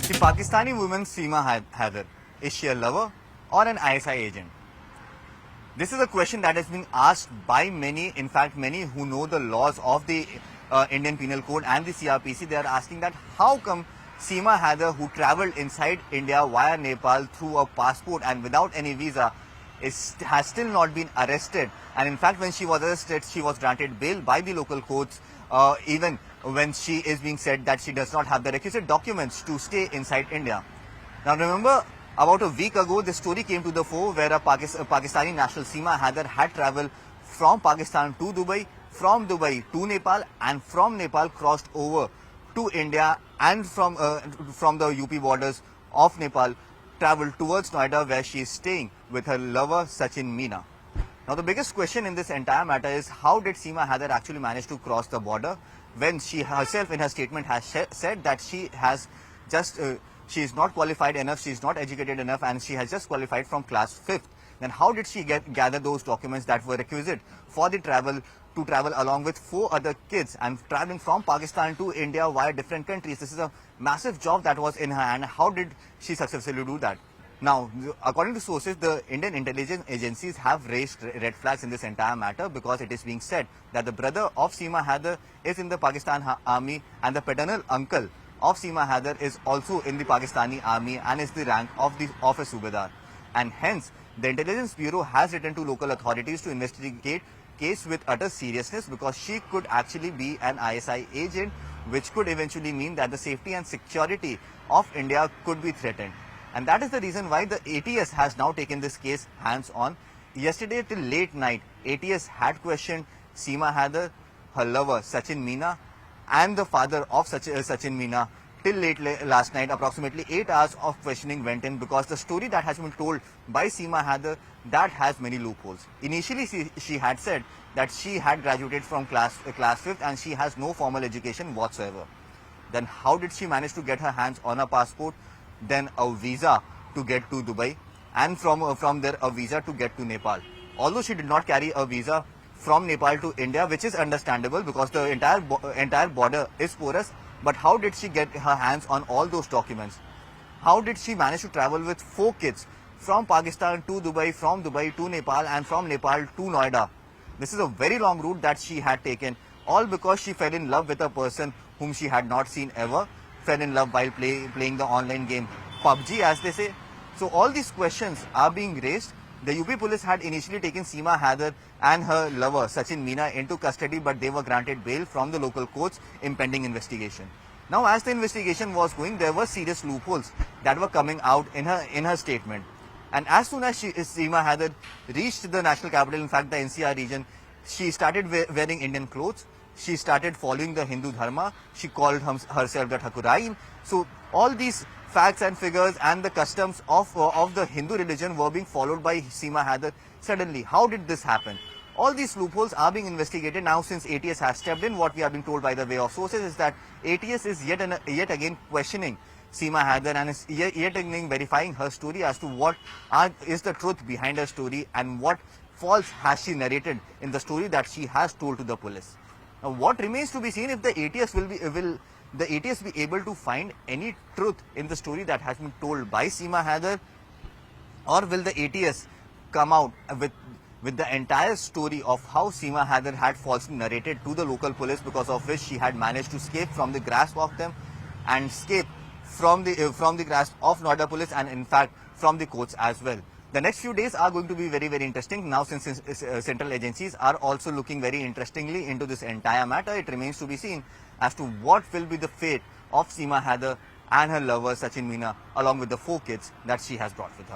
The Pakistani woman Seema Haider, is she a lover or an ISI agent? This is a question that has been asked by many, in fact many who know the laws of the Indian Penal Code and the CRPC. They are asking that how come Seema Haider, who travelled inside India via Nepal through a passport and without any visa, has still not been arrested. And in fact, when she was arrested, she was granted bail by the local courts, even when she is being said that she does not have the requisite documents to stay inside India. Now remember, about a week ago, the story came to the fore where a Pakistani national Seema Haider had travelled from Pakistan to Dubai, from Dubai to Nepal, and from Nepal crossed over to India, and from the UP borders of Nepal travelled towards Noida, where she is staying with her lover Sachin Meena. Now the biggest question in this entire matter is, how did Seema Haider actually manage to cross the border when she herself in her statement has said that she has just she is not qualified enough, she is not educated enough, and she has just qualified from class 5th. Then how did she gather those documents that were requisite for the travel along with 4 other kids and traveling from Pakistan to India via different countries? This is a massive job that was in her hand. How did she successfully do that? Now, according to sources, the Indian intelligence agencies have raised red flags in this entire matter, because it is being said that the brother of Seema Haider is in the Pakistan army, and the paternal uncle of Seema Haider is also in the Pakistani army and is the rank of a Subedar. And hence, the Intelligence Bureau has written to local authorities to investigate case with utter seriousness, because she could actually be an ISI agent, which could eventually mean that the safety and security of India could be threatened. And that is the reason why the ATS has now taken this case hands-on. Yesterday till late night, ATS had questioned Seema Haider, her lover Sachin Meena, and the father of Sachin Meena till late last night. Approximately 8 hours of questioning went in, because the story that has been told by Seema Haider, that has many loopholes. Initially, she had said that she had graduated from class 5th and she has no formal education whatsoever. Then how did she manage to get her hands on a passport, then a visa to get to Dubai, and from there a visa to get to Nepal? Although she did not carry a visa from Nepal to India, which is understandable because the entire border is porous, but how did she get her hands on all those documents? How did she manage to travel with 4 kids from Pakistan to Dubai, from Dubai to Nepal, and from Nepal to Noida? This is a very long route that she had taken, all because she fell in love with a person whom she had not seen ever, fell in love while playing the online game PUBG, as they say. So all these questions are being raised. The UP police had initially taken Seema Haider and her lover Sachin Meena into custody, but they were granted bail from the local courts impending investigation. Now, as the investigation was going, there were serious loopholes that were coming out in her statement. And as soon as Seema Haider reached the national capital, in fact the NCR region, she started wearing Indian clothes. She started following the Hindu dharma. She called herself the Thakurain. So all these facts and figures and the customs of the Hindu religion were being followed by Seema Haider suddenly. How did this happen? All these loopholes are being investigated now since ATS has stepped in. What we have been told by the way of sources is that ATS is yet again questioning Seema Haider and is yet again verifying her story as to what is the truth behind her story and what false has she narrated in the story that she has told to the police. Now, what remains to be seen if the ATS will be able to find any truth in the story that has been told by Seema Haider, or will the ATS come out with the entire story of how Seema Haider had falsely narrated to the local police, because of which she had managed to escape from the grasp of them and escape from the grasp of Noida police, and in fact from the courts as well. The next few days are going to be very, very interesting. Now, since central agencies are also looking very interestingly into this entire matter, it remains to be seen as to what will be the fate of Seema Haider and her lover Sachin Meena, along with the 4 kids that she has brought with her.